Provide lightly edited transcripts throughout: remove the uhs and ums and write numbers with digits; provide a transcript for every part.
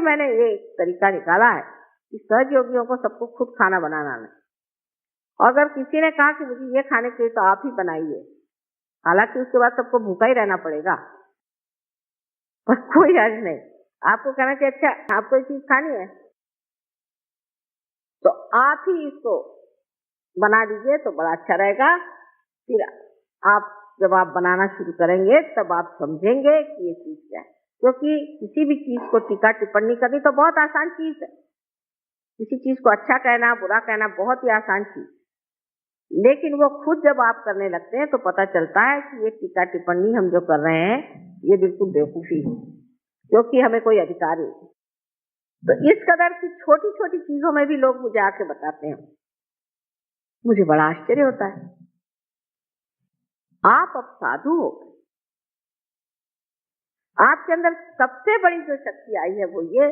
मैंने ये तरीका निकाला है कि सहयोगियों को सबको खुद खाना बनाना नहीं। और अगर किसी ने कहा कि मुझे ये खाने के लिए तो आप ही बनाइए, हालांकि उसके बाद सबको भूखा ही रहना पड़ेगा, पर कोई हर्ज नहीं। आपको कहना कि अच्छा आपको ये चीज खानी है तो आप ही इसको बना दीजिए तो बड़ा अच्छा रहेगा। फिर आप जब आप बनाना शुरू करेंगे तब आप समझेंगे कि ये चीज क्या है। क्योंकि किसी भी चीज को टीका टिप्पणी करनी तो बहुत आसान चीज है। किसी चीज को अच्छा कहना बुरा कहना बहुत ही आसान चीज, लेकिन वो खुद जब आप करने लगते हैं तो पता चलता है कि ये टीका टिप्पणी हम जो कर रहे हैं ये बिल्कुल बेवकूफी है, क्योंकि हमें कोई अधिकार नहीं। तो इस कदर की छोटी छोटी चीजों में भी लोग मुझे आके बताते हैं, मुझे बड़ा आश्चर्य होता है। आप अब साधु हो, आपके अंदर सबसे बड़ी जो शक्ति आई है वो ये,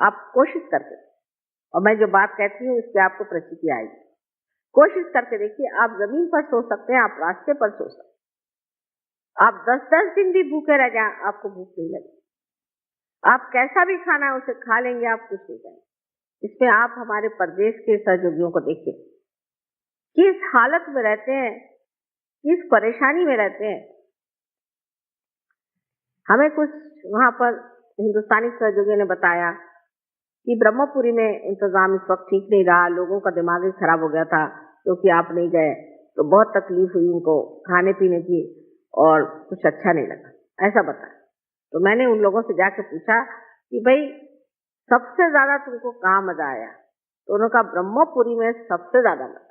आप कोशिश करके, और मैं जो बात कहती हूँ उसकी आपको प्रचिति आएगी, कोशिश करके देखिए। आप जमीन पर सो सकते हैं, आप रास्ते पर सो सकते हैं, आप 10-10 दिन भी भूखे रह जाए आपको भूख नहीं लगे, आप कैसा भी खाना है उसे खा लेंगे, आप कुछ नहीं करेंगे। इसमें आप हमारे प्रदेश के सहयोगियों को देखिए, किस हालत में रहते हैं, किस परेशानी में रहते हैं। हमें कुछ वहां पर हिंदुस्तानी सहयोगियों ने बताया कि ब्रह्मपुरी में इंतजाम इस वक्त ठीक नहीं रहा, लोगों का दिमाग ही खराब हो गया था क्योंकि आप नहीं गए तो बहुत तकलीफ हुई उनको खाने पीने की और कुछ अच्छा नहीं लगा, ऐसा बताया। तो मैंने उन लोगों से जाके पूछा कि भाई सबसे ज्यादा तुमको कहाँ मजा आया? तो उन्होंने कहा ब्रह्मपुरी में सबसे ज्यादा मजा।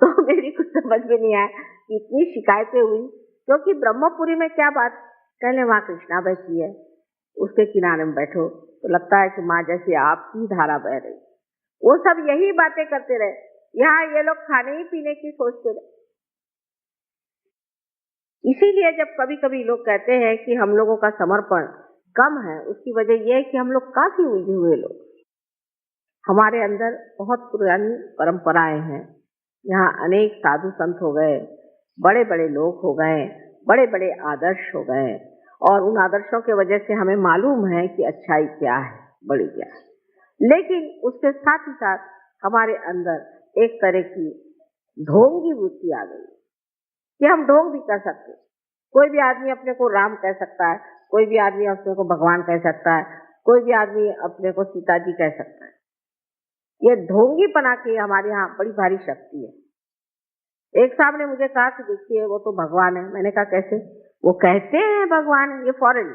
तो मेरी कुछ समझ में नहीं आया कि इतनी शिकायतें हुई, क्योंकि ब्रह्मपुरी में क्या बात, कहले वहां कृष्णा बैठी है, उसके किनारे में बैठो तो लगता है कि माँ जैसी आपकी धारा बह रही। वो सब यही बातें करते रहे, यहाँ ये लोग खाने ही पीने की सोचते रहे। इसीलिए जब कभी कभी लोग कहते हैं कि हम लोगों का समर्पण कम है, उसकी वजह यह है कि हम लोग काफी उलझे हुए लोग, हमारे अंदर बहुत पुरानी परंपराएं हैं। यहाँ अनेक साधु संत हो गए, बड़े बड़े लोग हो गए, बड़े बड़े आदर्श हो गए, और उन आदर्शों के वजह से हमें मालूम है कि अच्छाई क्या है, बड़ी क्या है। लेकिन उसके साथ ही साथ हमारे अंदर एक तरह की ढोंग की वृत्ति आ गई कि हम ढोंग भी कर सकते। कोई भी आदमी अपने को राम कह सकता है, कोई भी आदमी अपने को भगवान कह सकता है, कोई भी आदमी अपने को सीता जी कह सकता है। ये ढोंगीपना की हमारे यहाँ बड़ी भारी शक्ति है। एक साहब ने मुझे कहा कि देखिए वो तो भगवान है। मैंने कहा कैसे? वो कहते हैं भगवान है, ये फॉरेन,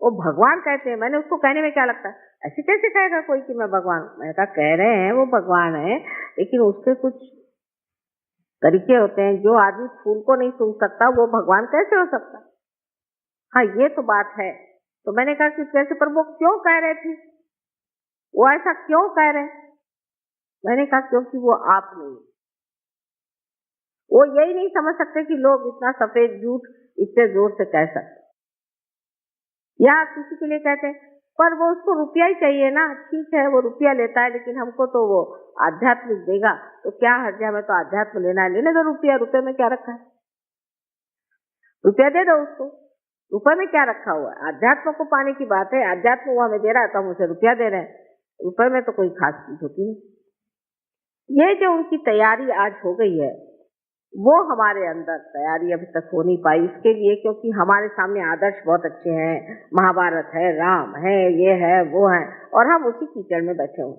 वो भगवान कहते हैं। मैंने उसको कहने में क्या लगता है, ऐसे कैसे कहेगा कोई कि मैं भगवान हूं? मैंने कहा कह रहे हैं वो भगवान है, लेकिन उसके कुछ तरीके होते हैं। जो आदमी फूल को नहीं सूंघ सकता वो भगवान कैसे हो सकता? हाँ ये तो बात है। तो मैंने कहा कि कैसे, पर वो क्यों कह रहे थे, वो ऐसा क्यों कह रहे? मैंने कहा क्योंकि वो आप नहीं, वो यही नहीं समझ सकते कि लोग इतना सफेद झूठ इतने जोर से कह सकते। या किसी के लिए कहते हैं पर वो उसको रुपया ही चाहिए ना, ठीक है वो रुपया लेता है, लेकिन हमको तो वो आध्यात्मिक देगा, तो क्या हर्ज है, हमें तो आध्यात्म लेना है, लेने दो रुपया, रुपये में क्या रखा है, रुपया दे दो उसको, रुपये में क्या रखा हुआ है? आध्यात्म को पाने की बात है, आध्यात्म वो हमें दे रहा है तो हम उसे रुपया दे रहे हैं, रुपये में तो कोई खास चीज होती नहीं। ये जो उनकी तैयारी आज हो गई है, वो हमारे अंदर तैयारी अभी तक हो नहीं पाई। इसके लिए क्योंकि हमारे सामने आदर्श बहुत अच्छे हैं, महाभारत है, राम है, ये है, वो है, और हम उसी कीचड़ में बैठे हुए।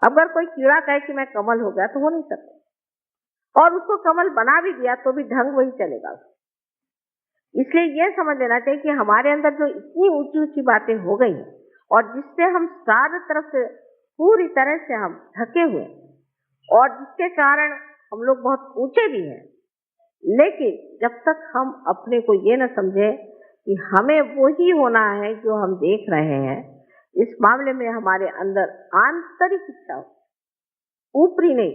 अगर कोई कीड़ा कहे कि मैं कमल हो गया तो हो नहीं सकता, और उसको कमल बना भी दिया तो भी ढंग वही चलेगा। इसलिए ये समझ लेना चाहिए कि हमारे अंदर जो इतनी ऊंची ऊंची बातें हो गई हैं, और जिससे हम चारों तरफ से पूरी तरह से हम ढके हुए, और जिसके कारण हम लोग बहुत ऊंचे भी हैं, लेकिन जब तक हम अपने को ये न समझे कि हमें वही होना है जो हम देख रहे हैं, इस मामले में हमारे अंदर आंतरिक इच्छा हो, ऊपरी नहीं,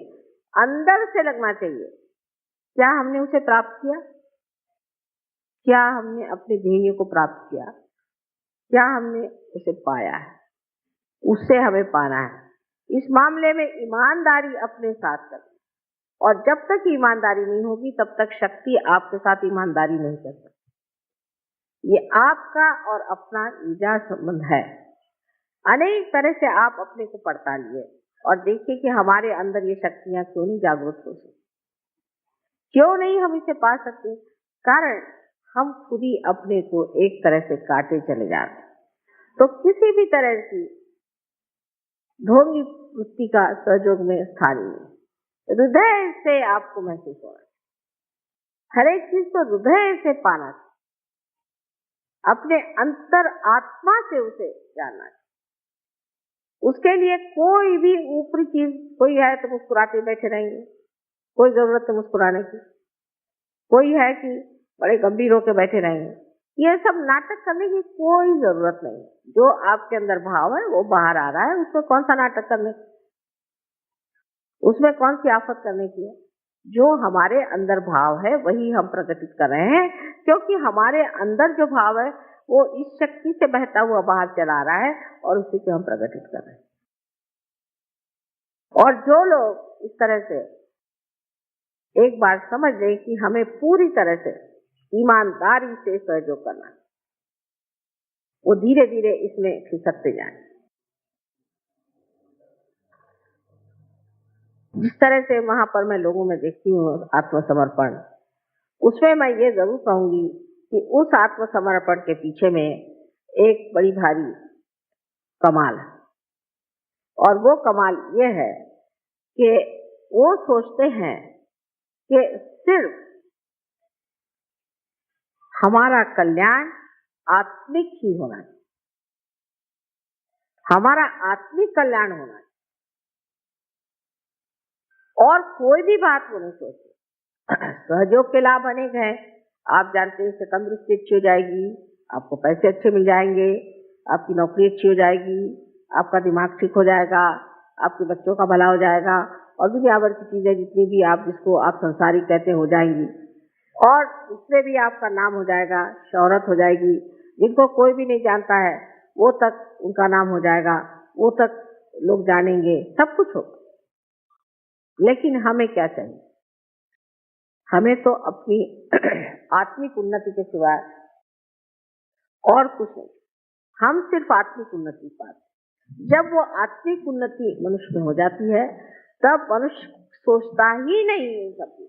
अंदर से लगना चाहिए। क्या हमने उसे प्राप्त किया? क्या हमने अपने ध्येय को प्राप्त किया? क्या हमने उसे पाया है? उससे हमें पाना है। इस मामले में ईमानदारी अपने साथ करें, और जब तक ईमानदारी नहीं होगी तब तक शक्ति आपके साथ ईमानदारी नहीं कर सकती। ये आपका और अपना निजी संबंध है। अनेक तरह से आप अपने को पड़तालिए और देखिए कि हमारे अंदर ये शक्तियां क्यों नहीं जागृत हो सकती, क्यों नहीं हम इसे पा सकते। कारण हम खुद ही अपने को एक तरह से काटे चले जाते। तो किसी भी तरह की ढोंगी वृत्ति का सहयोग में स्थान नहीं। हृदय से आपको महसूस हो रहा है, हर एक चीज तो हृदय से पाना, अपने अंतर आत्मा से उसे जानना है। उसके लिए कोई भी ऊपरी चीज, कोई है तो मुस्कुराते बैठे रहेंगे, कोई जरूरत है मुस्कुराने की, कोई है कि बड़े गंभीर होकर बैठे रहेंगे। ये सब नाटक करने की कोई जरूरत नहीं। जो आपके अंदर भाव है वो बाहर आ रहा है, उसमें कौन सा नाटक करने, उसमें कौन सी आफत करने की है। जो हमारे अंदर भाव है वही हम प्रकटित कर रहे हैं, क्योंकि हमारे अंदर जो भाव है वो इस शक्ति से बहता हुआ बाहर चला रहा है और उसी को हम प्रकटित कर रहे हैं। और जो लोग इस तरह से एक बार समझ लें कि हमें पूरी तरह से ईमानदारी से सहयोग करना, वो धीरे धीरे इसमें खिसकते जाएं। जिस तरह से वहां पर मैं लोगों में देखती हूँ आत्मसमर्पण, उसमें मैं ये जरूर कहूंगी कि उस आत्मसमर्पण के पीछे में एक बड़ी भारी कमाल है। और वो कमाल ये है कि वो सोचते हैं कि सिर्फ हमारा कल्याण आत्मिक ही होना चाहिए, हमारा आत्मिक कल्याण होना चाहिए, और कोई भी बात वो नहीं सोचते। सहयोग के लाभ अनेक हैं। आप जानते हैं, इससे तंदुरुस्ती अच्छी हो जाएगी, आपको पैसे अच्छे मिल जाएंगे, आपकी नौकरी अच्छी हो जाएगी, आपका दिमाग ठीक हो जाएगा, आपके बच्चों का भला हो जाएगा, और दुनिया भर की चीजें जितनी भी आप जिसको आप संसारिक कहते हो जाएंगी, और उसमें भी आपका नाम हो जाएगा, शोहरत हो जाएगी। जिनको कोई भी नहीं जानता है वो तक उनका नाम हो जाएगा, वो तक लोग जानेंगे, सब कुछ होगा। लेकिन हमें क्या चाहिए? हमें तो अपनी आत्मिक उन्नति के सिवाय और कुछ नहीं। हम सिर्फ आत्मिक उन्नति पाते। जब वो आत्मिक उन्नति मनुष्य में हो जाती है तब मनुष्य सोचता ही नहीं है सब।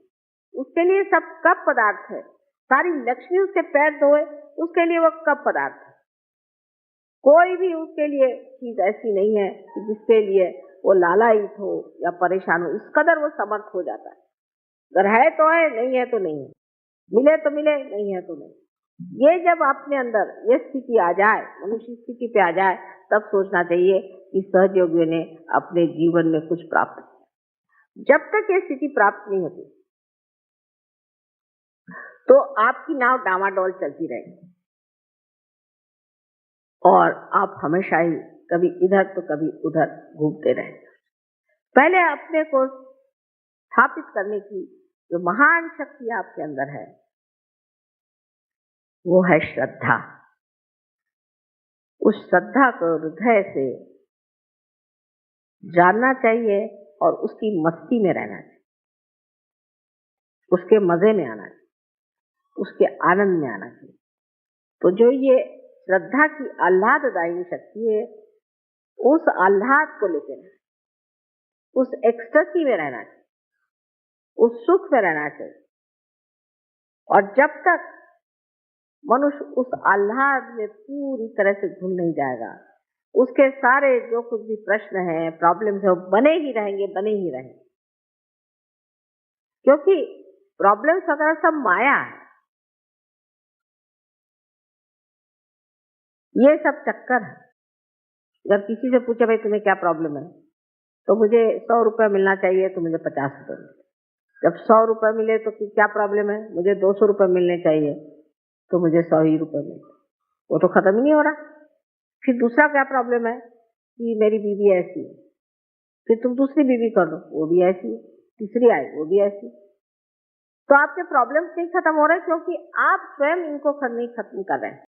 उसके लिए सब कप पदार्थ है, सारी लक्ष्मी उसके पैर धोए उसके लिए वो कप पदार्थ है। कोई भी उसके लिए चीज ऐसी नहीं है कि जिसके लिए वो लालायित हो या परेशान हो। इस कदर वो समर्थ हो जाता है। अगर है तो है, नहीं है तो नहीं है, मिले तो मिले, नहीं है तो नहीं। ये जब अपने अंदर ये स्थिति आ जाए, मनुष्य स्थिति पे आ जाए, तब सोचना चाहिए कि सहयोगियों ने अपने जीवन में कुछ प्राप्त किया। जब तक ये स्थिति प्राप्त नहीं होती तो आपकी नाव डामाडोल चलती रहेगी और आप हमेशा ही कभी इधर तो कभी उधर घूमते रहेंगे। पहले अपने को स्थापित करने की जो महान शक्ति आपके अंदर है वो है श्रद्धा। उस श्रद्धा को हृदय से जानना चाहिए और उसकी मस्ती में रहना चाहिए, उसके मजे में आना चाहिए, उसके आनंद में आना चाहिए। तो जो ये श्रद्धा की आह्लाददायी शक्ति है, उस आह्लाद को लेकर रहना, उस एक्सटेसी में रहना चाहिए, उस सुख में रहना चाहिए। और जब तक मनुष्य उस आह्लाद में पूरी तरह से घुल नहीं जाएगा, उसके सारे जो कुछ भी प्रश्न हैं, प्रॉब्लम्स है, वो बने ही रहेंगे, बने ही रहेंगे। क्योंकि प्रॉब्लम्स वगैरह सब माया है, ये सब चक्कर है। जब किसी से पूछे भाई तुम्हें क्या प्रॉब्लम है, तो मुझे 100 रुपये मिलना चाहिए, तो मुझे 50 रुपये मिले। जब 100 रुपये मिले तो क्या प्रॉब्लम है, मुझे 200 रुपये मिलने चाहिए, तो मुझे 100 ही रुपये मिले। वो तो खत्म ही नहीं हो रहा। फिर दूसरा क्या प्रॉब्लम है कि मेरी बीवी ऐसी है, फिर तुम दूसरी बीवी कर लो, वो भी ऐसी है, तीसरी आई वो भी ऐसी। तो आपके प्रॉब्लम्स नहीं खत्म हो रहे क्योंकि आप स्वयं इनको नहीं खत्म कर रहे हैं।